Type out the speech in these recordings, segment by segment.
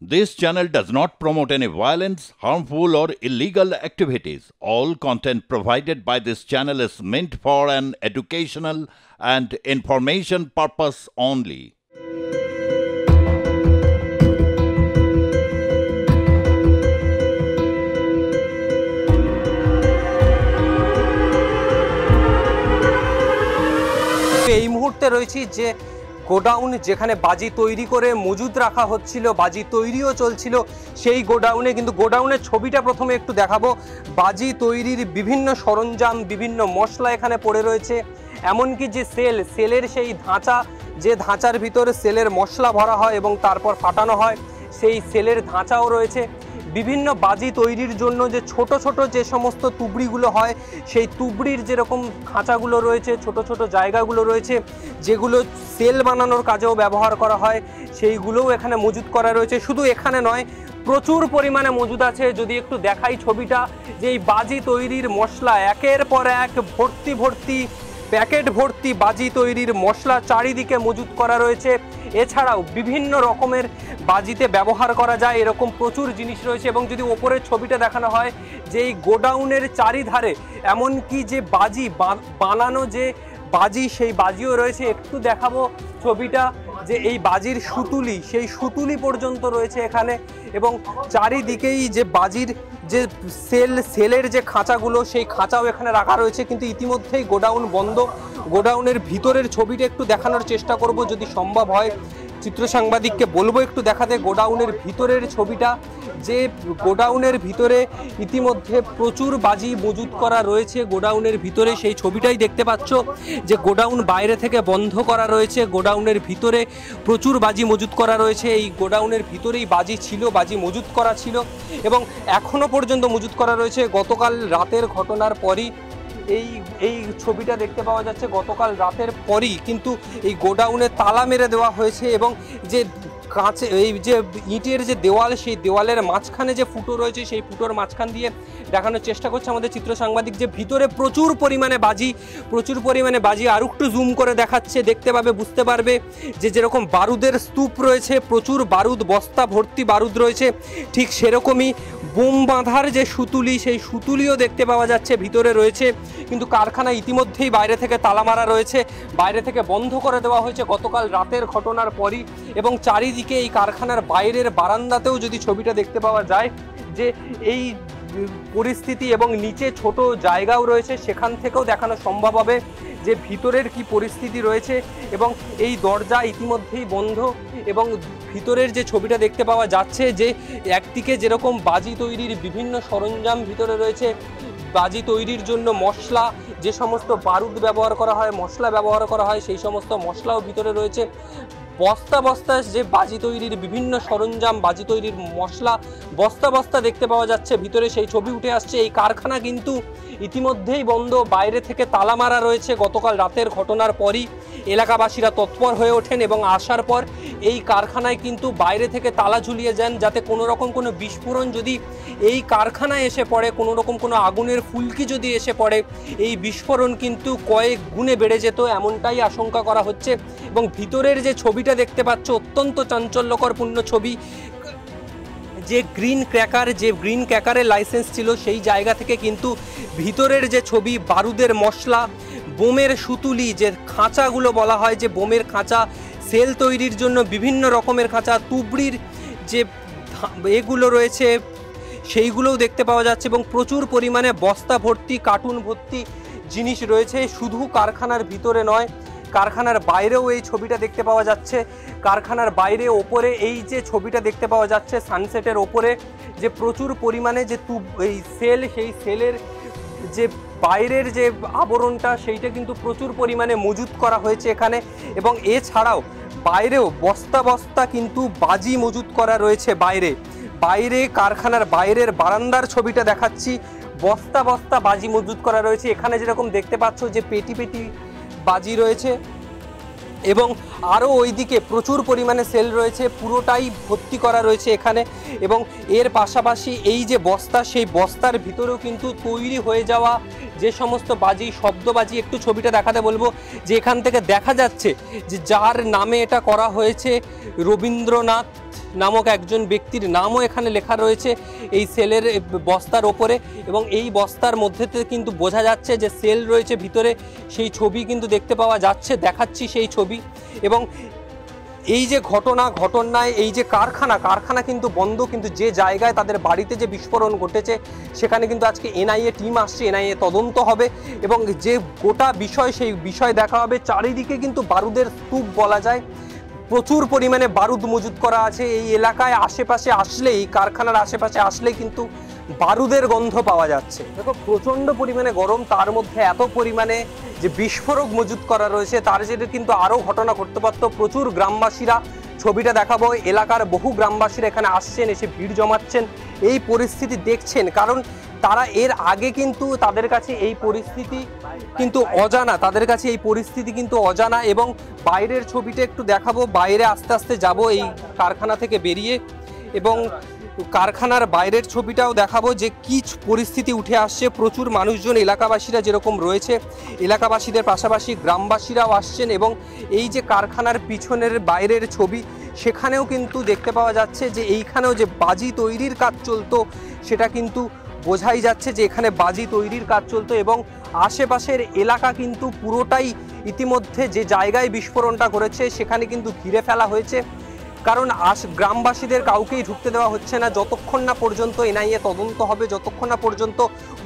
This channel does not promote any violence, harmful, or illegal activities. All content provided by this channel is meant for an educational and information purpose only. এই মুহূর্তে রয়েছি যে godown যেখানে বাজি তৈরি করে মজুদ রাখা হচ্ছিল, বাজি তৈরিও চলছিল সেই গোডাউনে। কিন্তু গোডাউনের ছবিটা প্রথমে একটু দেখাবো। বাজি তৈরির বিভিন্ন সরঞ্জাম, বিভিন্ন মশলা এখানে পড়ে রয়েছে। এমনকি যে সেলের সেই ধাঁচা, যে ধাঁচার ভিতরে সেলের মশলা ভরা হয় এবং তারপর ফাটানো হয়, সেই সেলের ধাঁচাও রয়েছে। বিভিন্ন বাজি তৈরির জন্য যে ছোট ছোট যে সমস্ত তুবড়িগুলো হয়, সেই তুবড়ির যেরকম খাঁচাগুলো রয়েছে, ছোট ছোট জায়গাগুলো রয়েছে যেগুলো সেল বানানোর কাজেও ব্যবহার করা হয়, সেইগুলোও এখানে মজুদ করা রয়েছে। শুধু এখানে নয়, প্রচুর পরিমাণে মজুদ আছে। যদি একটু দেখাই ছবিটা, যে এই বাজি তৈরির মশলা একের পর এক ভর্তি ভর্তি প্যাকেট ভর্তি বাজি তৈরির মশলা চারিদিকে মজুদ করা রয়েছে। এছাড়াও বিভিন্ন রকমের বাজিতে ব্যবহার করা যায় এরকম প্রচুর জিনিস রয়েছে। এবং যদি ওপরের ছবিটা দেখানো হয়, যে এই গোডাউনের চারিধারে এমনকি যে বাজি বানানো যে বাজি, সেই বাজিও রয়েছে। একটু দেখাবো ছবিটা, যে এই বাজির সুতুলি, সেই সুতুলি পর্যন্ত রয়েছে এখানে। এবং চারিদিকেই যে বাজির যে সেলের যে খাঁচাগুলো, সেই খাঁচাও এখানে রাখা রয়েছে। কিন্তু ইতিমধ্যেই গোডাউন বন্ধ। গোডাউনের ভিতরের ছবিটা একটু দেখানোর চেষ্টা করব যদি সম্ভব হয়। চিত্র সাংবাদিককে বলবো একটু দেখাতে গোডাউনের ভিতরের ছবিটা, যে গোডাউনের ভিতরে ইতিমধ্যে প্রচুর বাজি মজুদ করা রয়েছে। গোডাউনের ভিতরে সেই ছবিটাই দেখতে পাচ্ছ, যে গোডাউন বাইরে থেকে বন্ধ করা রয়েছে, গোডাউনের ভিতরে প্রচুর বাজি মজুদ করা রয়েছে। এই গোডাউনের ভিতরেই বাজি ছিল, বাজি মজুদ করা ছিল এবং এখনও পর্যন্ত মজুদ করা রয়েছে। গতকাল রাতের ঘটনার পরই এই ছবিটা দেখতে পাওয়া যাচ্ছে। গতকাল রাতের পরই কিন্তু এই গোডাউনে তালা মেরে দেওয়া হয়েছে এবং যে কাঁচে এই যে ইটের যে দেওয়াল, সেই দেওয়ালের মাঝখানে যে ফুটো রয়েছে, সেই ফুটোর মাঝখান দিয়ে দেখানোর চেষ্টা করছে আমাদের চিত্র সাংবাদিক, যে ভিতরে প্রচুর পরিমাণে বাজি। আর একটু জুম করে দেখাচ্ছে, দেখতে পাবে, বুঝতে পারবে যে যেরকম বারুদের স্তূপ রয়েছে, প্রচুর বারুদ, বস্তা ভর্তি বারুদ রয়েছে, ঠিক সেরকমই বোম বাঁধার যে সুতুলি, সেই সুতুলিও দেখতে পাওয়া যাচ্ছে ভিতরে রয়েছে। কিন্তু কারখানা ইতিমধ্যেই বাইরে থেকে তালা মারা রয়েছে, বাইরে থেকে বন্ধ করে দেওয়া হয়েছে গতকাল রাতের ঘটনার পরই। এবং চারিদিকে এই কারখানার বাইরের বারান্দাতেও যদি ছবিটা দেখতে পাওয়া যায়, যে এই পরিস্থিতি, এবং নিচে ছোট জায়গাও রয়েছে, সেখান থেকেও দেখানো সম্ভব হবে যে ভিতরের কি পরিস্থিতি রয়েছে। এবং এই দরজা ইতিমধ্যেই বন্ধ। এবং ভিতরের যে ছবিটা দেখতে পাওয়া যাচ্ছে, যে একদিকে যেরকম বাজি তৈরির বিভিন্ন সরঞ্জাম ভিতরে রয়েছে, বাজি তৈরির জন্য মশলা, যে সমস্ত বারুদ ব্যবহার করা হয়, মশলা ব্যবহার করা হয়, সেই সমস্ত মশলাও ভিতরে রয়েছে। বস্তা বস্তা যে বাজি তৈরির বিভিন্ন সরঞ্জাম, বাজি তৈরির মশলা বস্তা বস্তা দেখতে পাওয়া যাচ্ছে ভিতরে, সেই ছবি উঠে আসছে। এই কারখানা কিন্তু ইতিমধ্যেই বন্ধ, বাইরে থেকে তালা মারা রয়েছে। গতকাল রাতের ঘটনার পরই এলাকাবাসীরা তৎপর হয়ে ওঠেন এবং আসার পর এই কারখানায় কিন্তু বাইরে থেকে তালা ঝুলিয়ে যান, যাতে কোনো রকম কোনো বিস্ফোরণ যদি এই কারখানায় এসে পড়ে, কোনো রকম কোনো আগুনের ফুলকি যদি এসে পড়ে, এই বিস্ফোরণ কিন্তু কয়েক গুণে বেড়ে যেত, এমনটাই আশঙ্কা করা হচ্ছে। এবং ভিতরের যে ছবিটা দেখতে পাচ্ছ, অত্যন্ত চাঞ্চল্যকরপূর্ণ ছবি। যে গ্রিন ক্র্যাকারের লাইসেন্স ছিল, সেই জায়গা থেকে কিন্তু ভিতরের যে ছবি, বারুদের মশলা, বোমের সুতুলি, যে খাঁচাগুলো বলা হয়, যে বোমের খাঁচা, সেল তৈরির জন্য বিভিন্ন রকমের খাঁচা, তুবড়ির যে এগুলো রয়েছে, সেইগুলোও দেখতে পাওয়া যাচ্ছে। এবং প্রচুর পরিমাণে বস্তা ভর্তি, কার্টুন ভর্তি জিনিস রয়েছে। শুধু কারখানার ভিতরে নয়, কারখানার বাইরেও এই ছবিটা দেখতে পাওয়া যাচ্ছে। কারখানার বাইরে ওপরে এই যে ছবিটা দেখতে পাওয়া যাচ্ছে সানসেটের ওপরে, যে প্রচুর পরিমাণে যে এই সেই সেলের যে বাইরের যে আবরণটা, সেইটা কিন্তু প্রচুর পরিমাণে মজুদ করা হয়েছে এখানে। এবং এছাড়াও বাইরেও বস্তা বস্তা কিন্তু বাজি মজুদ করা রয়েছে বাইরে কারখানার বাইরের বারান্দার ছবিটা দেখাচ্ছি। বস্তা বস্তা বাজি মজুদ করা রয়েছে এখানে, যেরকম দেখতে পাচ্ছ যে পেটি পেটি বাজি রয়েছে। এবং আরও ওইদিকে প্রচুর পরিমাণে সেল রয়েছে, পুরোটাই ভর্তি করা রয়েছে এখানে। এবং এর পাশাপাশি এই যে বস্তা, সেই বস্তার ভিতরেও কিন্তু তৈরি হয়ে যাওয়া যে সমস্ত বাজি, শব্দবাজি, একটু ছবিটা দেখাতে বলবো, যে এখান থেকে দেখা যাচ্ছে যে যার নামে এটা করা হয়েছে, রবীন্দ্রনাথ নামক একজন ব্যক্তির নামও এখানে লেখা রয়েছে এই সেলের বস্তার ওপরে, এবং এই বস্তার মধ্যেতে কিন্তু বোঝা যাচ্ছে যে সেল রয়েছে ভিতরে, সেই ছবি কিন্তু দেখতে পাওয়া যাচ্ছে, দেখাচ্ছি সেই ছবি। এবং এই যে ঘটনায় এই যে কারখানা কিন্তু বন্ধ, কিন্তু যে জায়গায় তাদের বাড়িতে যে বিস্ফোরণ ঘটেছে সেখানে কিন্তু আজকে এনআইএ টিম আসছে, এনআইএ তদন্ত হবে এবং যে গোটা বিষয় সেই বিষয় দেখা হবে। চারিদিকে কিন্তু বারুদের স্তূপ বলা যায়, প্রচুর পরিমাণে বারুদ মজুত করা আছে এই এলাকায়। আশেপাশে আসলেই, কারখানার আশেপাশে আসলেই কিন্তু বারুদের গন্ধ পাওয়া যাচ্ছে। দেখো প্রচণ্ড পরিমাণে গরম, তার মধ্যে এত পরিমাণে যে বিস্ফোরক মজুত করা রয়েছে তার জেরে কিন্তু আরও ঘটনা ঘটতে পারত। প্রচুর গ্রামবাসীরা, ছবিটা দেখাবো, এলাকার বহু গ্রামবাসীরা এখানে আসছেন, এসে ভিড় জমাচ্ছেন, এই পরিস্থিতি দেখছেন, কারণ তারা এর আগে কিন্তু তাদের কাছে এই পরিস্থিতি কিন্তু অজানা, তাদের কাছে এই পরিস্থিতি কিন্তু অজানা। এবং বাইরের ছবিটা একটু দেখাবো, বাইরে আস্তে আস্তে যাব এই কারখানা থেকে বেরিয়ে, এবং কারখানার বাইরের ছবিটাও দেখাবো যে কি পরিস্থিতি উঠে আসছে। প্রচুর মানুষজন, এলাকাবাসীরা যেরকম রয়েছে, এলাকাবাসীদের পাশাপাশি গ্রামবাসীরাও আসছেন, এবং এই যে কারখানার পিছনের বাইরের ছবি সেখানেও কিন্তু দেখতে পাওয়া যাচ্ছে যে এইখানেও যে বাজি তৈরির কাজ চলতো সেটা কিন্তু বোঝাই যাচ্ছে যে এখানে বাজি তৈরির কাজ চলতো। এবং আশেপাশের এলাকা কিন্তু পুরোটাই ইতিমধ্যে যে জায়গায় বিস্ফোরণটা করেছে সেখানে কিন্তু ঘিরে ফেলা হয়েছে, কারণ গ্রামবাসীদের কাউকেই ঢুকতে দেওয়া হচ্ছে না যতক্ষণ না পর্যন্ত এনআইএ তদন্ত হবে, যতক্ষণ না পর্যন্ত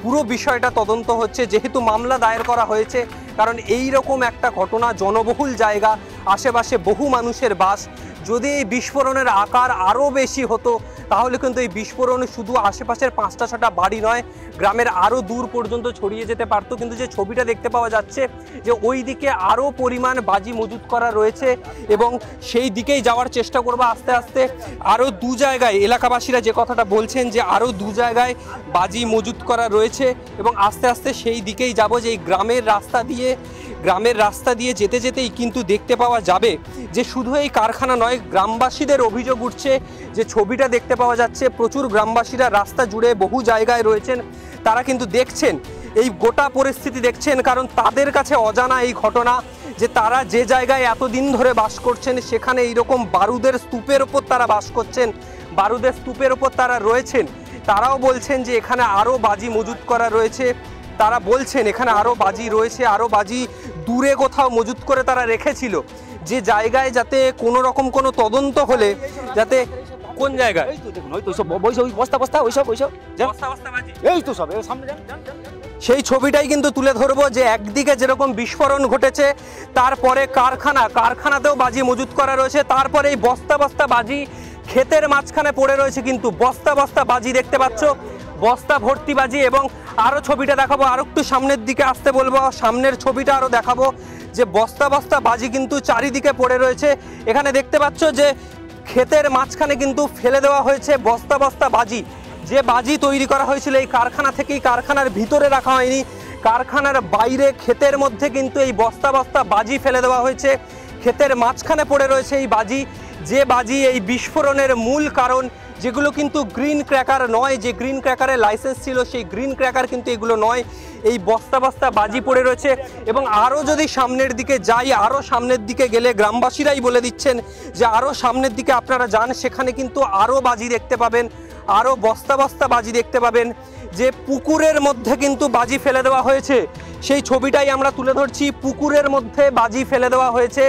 পুরো বিষয়টা তদন্ত হচ্ছে। যেহেতু মামলা দায়ের করা হয়েছে, কারণ এই রকম একটা ঘটনা, জনবহুল জায়গা, আশেপাশে বহু মানুষের বাস, যদি এই বিস্ফোরণের আকার আরও বেশি হতো তাহলে কিন্তু এই বিস্ফোরণ শুধু আশেপাশের 5টা-6টা বাড়ি নয়, গ্রামের আরও দূর পর্যন্ত ছড়িয়ে যেতে পারত। কিন্তু যে ছবিটা দেখতে পাওয়া যাচ্ছে যে ওই দিকে আরও পরিমাণ বাজি মজুত করা রয়েছে, এবং সেই দিকেই যাওয়ার চেষ্টা করব আস্তে আস্তে। আরও 2 জায়গায় এলাকাবাসীরা যে কথাটা বলছেন যে আরও 2 জায়গায় বাজি মজুত করা রয়েছে, এবং আস্তে আস্তে সেই দিকেই যাব। যে এই গ্রামের রাস্তা দিয়ে যেতে যেতেই কিন্তু দেখতে পাওয়া যাবে যে শুধু এই কারখানা নয়, গ্রামবাসীদের অভিযোগ উঠছে যে ছবিটা দেখতে পাওয়া যাচ্ছে, প্রচুর গ্রামবাসীরা রাস্তা জুড়ে বহু জায়গায় রয়েছেন, তারা কিন্তু দেখছেন এই গোটা পরিস্থিতি দেখছেন, কারণ তাদের কাছে অজানা এই ঘটনা যে তারা যে জায়গায় এতদিন ধরে বাস করছেন সেখানে এইরকম বারুদের স্তূপের ওপর তারা বাস করছেন, বারুদের স্তূপের ওপর তারা রয়েছেন। তারাও বলছেন যে এখানে আরও বাজি মজুত করা রয়েছে, তারা বলছেন এখানে আরও বাজি রয়েছে, আরও বাজি দূরে কোথাও মজুত করে তারা রেখেছিল, যে জায়গায় যাতে কোনো রকম কোনো তদন্ত হলে যাতে কোন জায়গায় সেই ছবিটাই কিন্তু তুলে ধরবো যে একদিকে যেরকম বিস্ফোরণ ঘটেছে, তারপরে কারখানাতেও বাজি মজুত করা রয়েছে, তারপরে এই বস্তা বস্তা বাজি ক্ষেতের মাঝখানে পড়ে রয়েছে, কিন্তু বস্তা বস্তা বাজি দেখতে পাচ্ছ, বস্তা ভর্তি বাজি। এবং আরও ছবিটা দেখাবো, আরও একটু সামনের দিকে আসতে বলবো, সামনের ছবিটা আরও দেখাবো যে বস্তা বস্তা বাজি কিন্তু চারিদিকে পড়ে রয়েছে। এখানে দেখতে পাচ্ছ যে ক্ষেতের মাঝখানে কিন্তু ফেলে দেওয়া হয়েছে বস্তা বস্তা বাজি, যে বাজি তৈরি করা হয়েছিল এই কারখানা থেকেই, কারখানার ভিতরে রাখা হয়নি, কারখানার বাইরে ক্ষেতের মধ্যে কিন্তু এই বস্তা বস্তা বাজি ফেলে দেওয়া হয়েছে, ক্ষেতের মাঝখানে পড়ে রয়েছে এই বাজি, যে বাজি এই বিস্ফোরণের মূল কারণ, যেগুলো কিন্তু গ্রিন ক্র্যাকার নয়, যে গ্রিন ক্র্যাকারের লাইসেন্স ছিল সেই গ্রিন ক্র্যাকার কিন্তু এগুলো নয়, এই বস্তা বস্তা বাজি পড়ে রয়েছে। এবং আরও যদি সামনের দিকে যাই, আরও সামনের দিকে গেলে গ্রামবাসীরাই বলে দিচ্ছেন যে আরও সামনের দিকে আপনারা যান, সেখানে কিন্তু আরও বাজি দেখতে পাবেন, আরও বস্তা বস্তা বাজি দেখতে পাবেন, যে পুকুরের মধ্যে কিন্তু বাজি ফেলে দেওয়া হয়েছে, সেই ছবিটাই আমরা তুলে ধরছি। পুকুরের মধ্যে বাজি ফেলে দেওয়া হয়েছে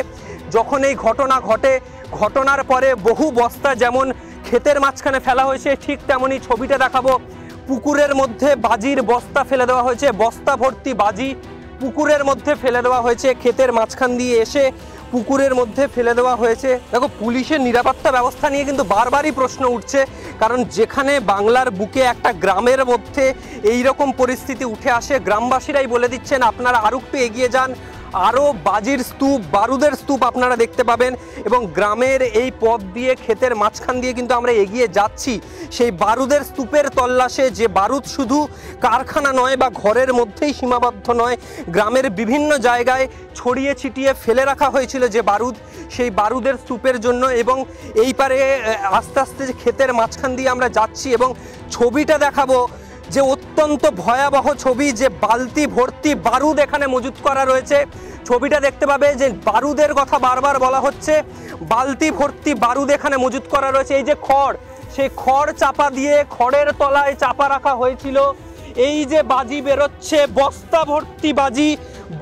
যখন এই ঘটনা ঘটে, ঘটনার পরে বহু বস্তা যেমন ক্ষেতের মাঝখানে ফেলা হয়েছে, ঠিক তেমনই ছবিটা দেখাবো, পুকুরের মধ্যে বাজির বস্তা ফেলে দেওয়া হয়েছে, বস্তা ভর্তি বাজি পুকুরের মধ্যে ফেলে দেওয়া হয়েছে, ক্ষেতের মাঝখান দিয়ে এসে পুকুরের মধ্যে ফেলে দেওয়া হয়েছে। দেখো পুলিশের নিরাপত্তা ব্যবস্থা নিয়ে কিন্তু বারবারই প্রশ্ন উঠছে, কারণ যেখানে বাংলার বুকে একটা গ্রামের মধ্যে এই রকম পরিস্থিতি উঠে আসে, গ্রামবাসীরাই বলে দিচ্ছেন আপনারা আরও একটু এগিয়ে যান, আরও বাজির স্তূপ, বারুদের স্তূপ আপনারা দেখতে পাবেন। এবং গ্রামের এই পথ দিয়ে, ক্ষেতের মাঝখান দিয়ে কিন্তু আমরা এগিয়ে যাচ্ছি সেই বারুদের স্তূপের তল্লাশে, যে বারুদ শুধু কারখানা নয় বা ঘরের মধ্যেই সীমাবদ্ধ নয়, গ্রামের বিভিন্ন জায়গায় ছড়িয়ে ছিটিয়ে ফেলে রাখা হয়েছিল যে বারুদ, সেই বারুদের স্তূপের জন্য। এবং এই পারে আস্তে আস্তে যে ক্ষেতের মাঝখান দিয়ে আমরা যাচ্ছি, এবং ছবিটা দেখাবো যে অত্যন্ত ভয়াবহ ছবি, যে বালতি ভর্তি বারুদ এখানে মজুত করা রয়েছে। ছবিটা দেখতে পাবে যে বারুদের কথা বারবার বলা হচ্ছে, বালতি ভর্তি বারুদ এখানে মজুত করা রয়েছে। এই যে খড়, সেই খড় চাপা দিয়ে খড়ের তলায় চাপা রাখা হয়েছিল। এই যে বাজি বেরোচ্ছে, বস্তা ভর্তি বাজি,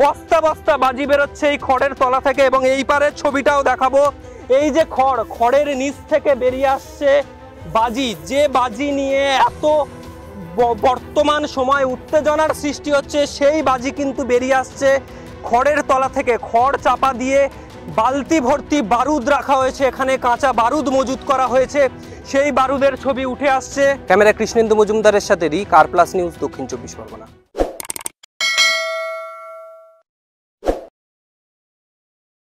বস্তা বস্তা বাজি বেরোচ্ছে এই খড়ের তলা থেকে। এবং এই পারের ছবিটাও দেখাবো, এই যে খড়ের নিচ থেকে বেরিয়ে আসছে বাজি, যে বাজি নিয়ে এত বর্তমান সময় উত্তেজনার সৃষ্টি হচ্ছে, সেই বাজি কিন্তু বেরিয়ে আসছে খড়ের তলা থেকে। খড় চাপা দিয়ে বালতি ভর্তি বারুদ রাখা হয়েছে, এখানে কাঁচা বারুদ মজুত করা হয়েছে, সেই বারুদের ছবি উঠে আসছে। ক্যামেরা কৃষ্ণেন্দু মজুমদারের সাথে রিক, আর প্লাস নিউজ, দক্ষিণ 24 পরগনা।